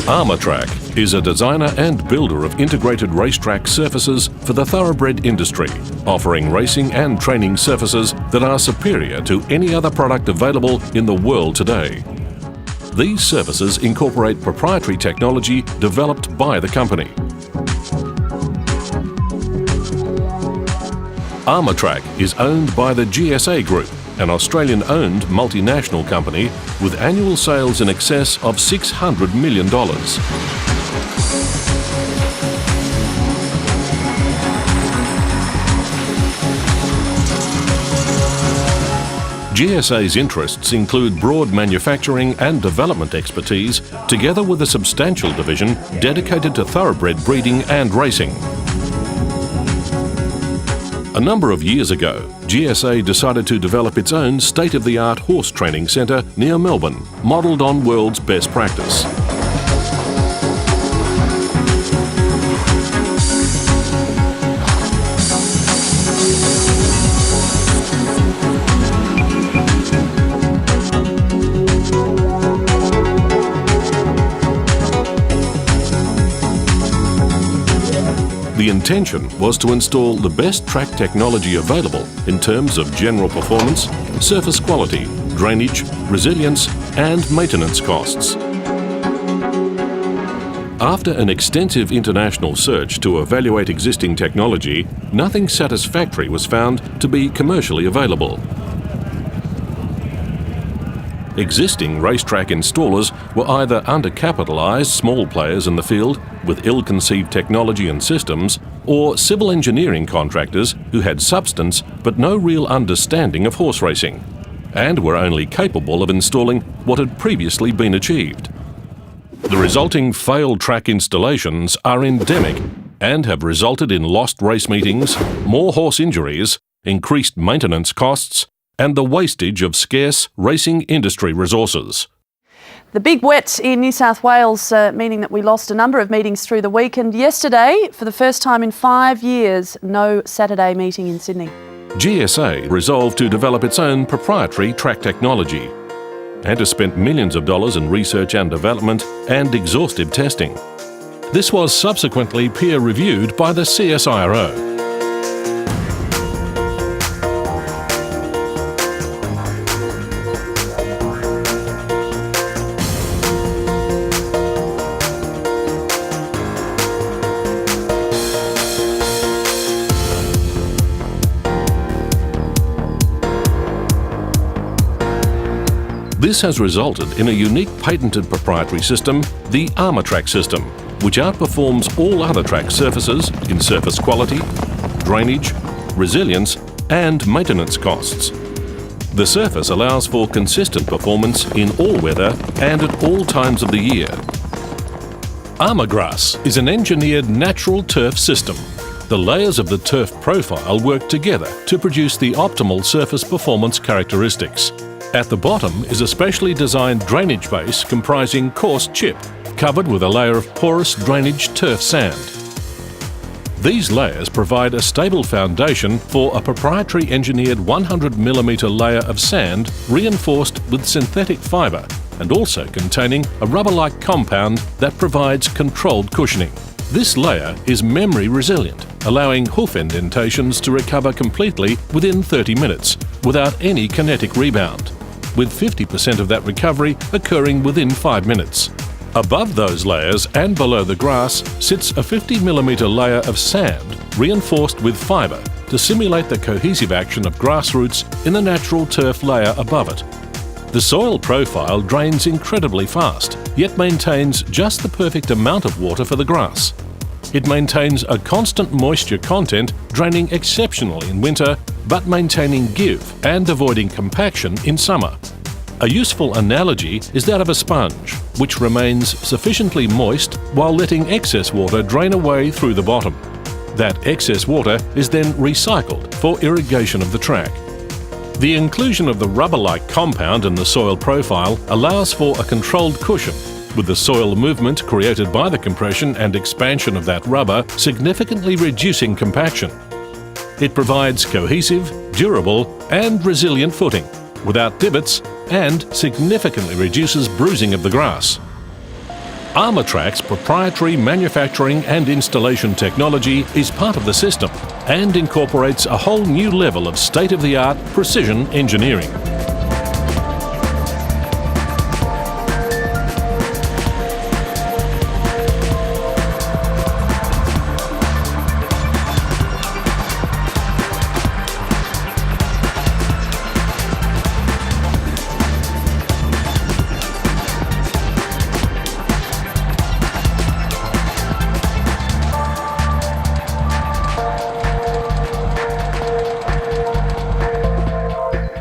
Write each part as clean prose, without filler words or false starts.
Armourgrass is a designer and builder of integrated racetrack surfaces for the thoroughbred industry, offering racing and training surfaces that are superior to any other product available in the world today. These surfaces incorporate proprietary technology developed by the company. Armourgrass is owned by the GSA Group, an Australian-owned multinational company with annual sales in excess of $600 million. GSA's interests include broad manufacturing and development expertise, together with a substantial division dedicated to thoroughbred breeding and racing. A number of years ago, GSA decided to develop its own state-of-the-art horse training centre near Melbourne, modelled on world's best practice. The intention was to install the best track technology available in terms of general performance, surface quality, drainage, resilience and maintenance costs. After an extensive international search to evaluate existing technology, nothing satisfactory was found to be commercially available. Existing racetrack installers were either undercapitalised small players in the field with ill-conceived technology and systems, or civil engineering contractors who had substance but no real understanding of horse racing, and were only capable of installing what had previously been achieved. The resulting failed track installations are endemic and have resulted in lost race meetings, more horse injuries, increased maintenance costs, and the wastage of scarce racing industry resources. The big wet in New South Wales, meaning that we lost a number of meetings through the week, and yesterday, for the first time in 5 years, no Saturday meeting in Sydney. GSA resolved to develop its own proprietary track technology and has spent millions of dollars in research and development and exhaustive testing. This was subsequently peer-reviewed by the CSIRO. This has resulted in a unique patented proprietary system, the Armourgrass system, which outperforms all other track surfaces in surface quality, drainage, resilience and maintenance costs. The surface allows for consistent performance in all weather and at all times of the year. Armourgrass is an engineered natural turf system. The layers of the turf profile work together to produce the optimal surface performance characteristics. At the bottom is a specially designed drainage base comprising coarse chip, covered with a layer of porous drainage turf sand. These layers provide a stable foundation for a proprietary engineered 100mm layer of sand reinforced with synthetic fibre and also containing a rubber-like compound that provides controlled cushioning. This layer is memory resilient, allowing hoof indentations to recover completely within 30 minutes without any kinetic rebound, with 50% of that recovery occurring within 5 minutes. Above those layers and below the grass sits a 50mm layer of sand reinforced with fibre to simulate the cohesive action of grass roots in the natural turf layer above it. The soil profile drains incredibly fast, yet maintains just the perfect amount of water for the grass. It maintains a constant moisture content, draining exceptionally in winter, but maintaining give and avoiding compaction in summer. A useful analogy is that of a sponge, which remains sufficiently moist while letting excess water drain away through the bottom. That excess water is then recycled for irrigation of the track. The inclusion of the rubber-like compound in the soil profile allows for a controlled cushion, with the soil movement created by the compression and expansion of that rubber significantly reducing compaction. It provides cohesive, durable and resilient footing, without divots, and significantly reduces bruising of the grass. Armourtrack's proprietary manufacturing and installation technology is part of the system and incorporates a whole new level of state-of-the-art precision engineering.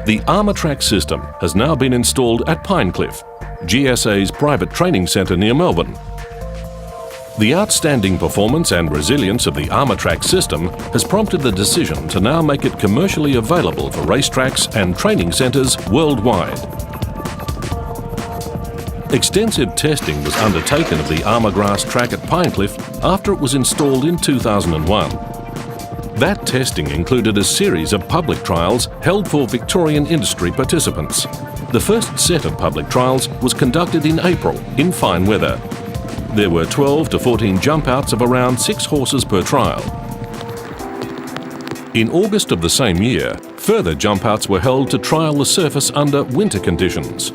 The Armourtrack system has now been installed at Pinecliff, GSA's private training centre near Melbourne. The outstanding performance and resilience of the Armourtrack system has prompted the decision to now make it commercially available for racetracks and training centres worldwide. Extensive testing was undertaken of the Armourgrass track at Pinecliff after it was installed in 2001. That testing included a series of public trials held for Victorian industry participants. The first set of public trials was conducted in April in fine weather. There were 12 to 14 jump outs of around 6 horses per trial. In August of the same year, further jump outs were held to trial the surface under winter conditions.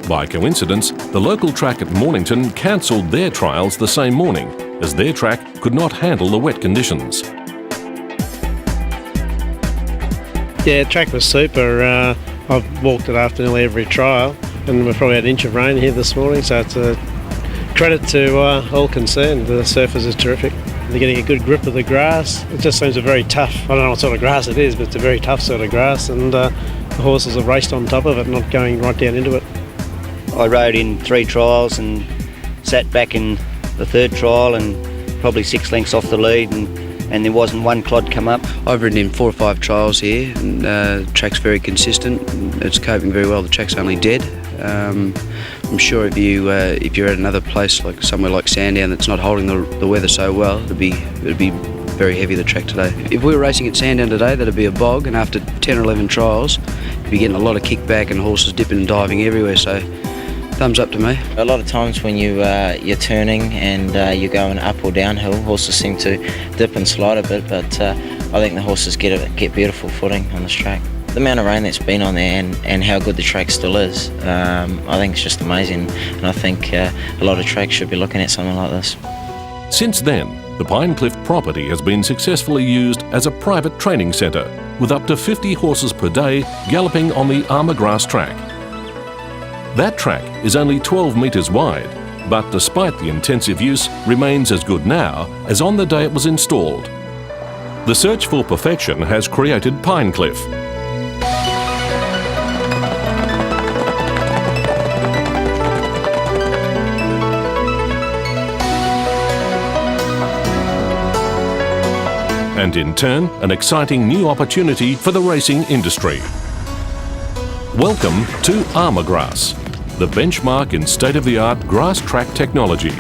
By coincidence, the local track at Mornington cancelled their trials the same morning, as their track could not handle the wet conditions. Yeah, the track was super. I've walked it after nearly every trial, and we've probably had an inch of rain here this morning, so it's a credit to all concerned. The surface is terrific. They're getting a good grip of the grass. It just seems a very tough, I don't know what sort of grass it is, but it's a very tough sort of grass, and the horses have raced on top of it, not going right down into it. I rode in 3 trials and sat back in the 3rd trial and probably 6 lengths off the lead, and there wasn't one clod come up. I've ridden in 4 or 5 trials here, and the track's very consistent. It's coping very well. The track's only dead. I'm sure if you're at another place, like somewhere like Sandown, that's not holding the weather so well, it'd be very heavy, the track today. If we were racing at Sandown today, that'd be a bog, and after 10 or 11 trials, you'd be getting a lot of kickback and horses dipping and diving everywhere. So, thumbs up to me. A lot of times when you're turning and you're going up or downhill, horses seem to dip and slide a bit, but I think the horses get beautiful footing on this track. The amount of rain that's been on there and how good the track still is, I think it's just amazing, and I think a lot of tracks should be looking at something like this. Since then, the Pinecliff property has been successfully used as a private training centre, with up to 50 horses per day galloping on the Armourgrass track. That track is only 12 metres wide, but despite the intensive use, remains as good now as on the day it was installed. The search for perfection has created Pinecliff. And in turn, an exciting new opportunity for the racing industry. Welcome to Armourgrass, the benchmark in state-of-the-art grass track technology.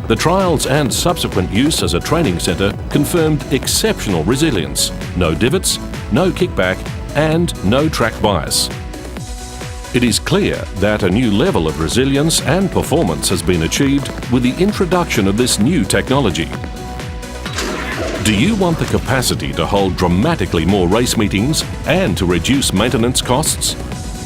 The trials and subsequent use as a training centre confirmed exceptional resilience, no divots, no kickback and no track bias. It is clear that a new level of resilience and performance has been achieved with the introduction of this new technology. Do you want the capacity to hold dramatically more race meetings and to reduce maintenance costs?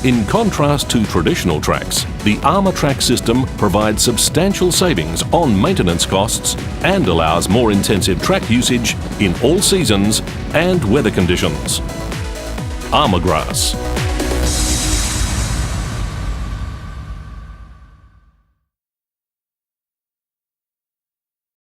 In contrast to traditional tracks, the Armourtrack system provides substantial savings on maintenance costs and allows more intensive track usage in all seasons and weather conditions. Armourgrass.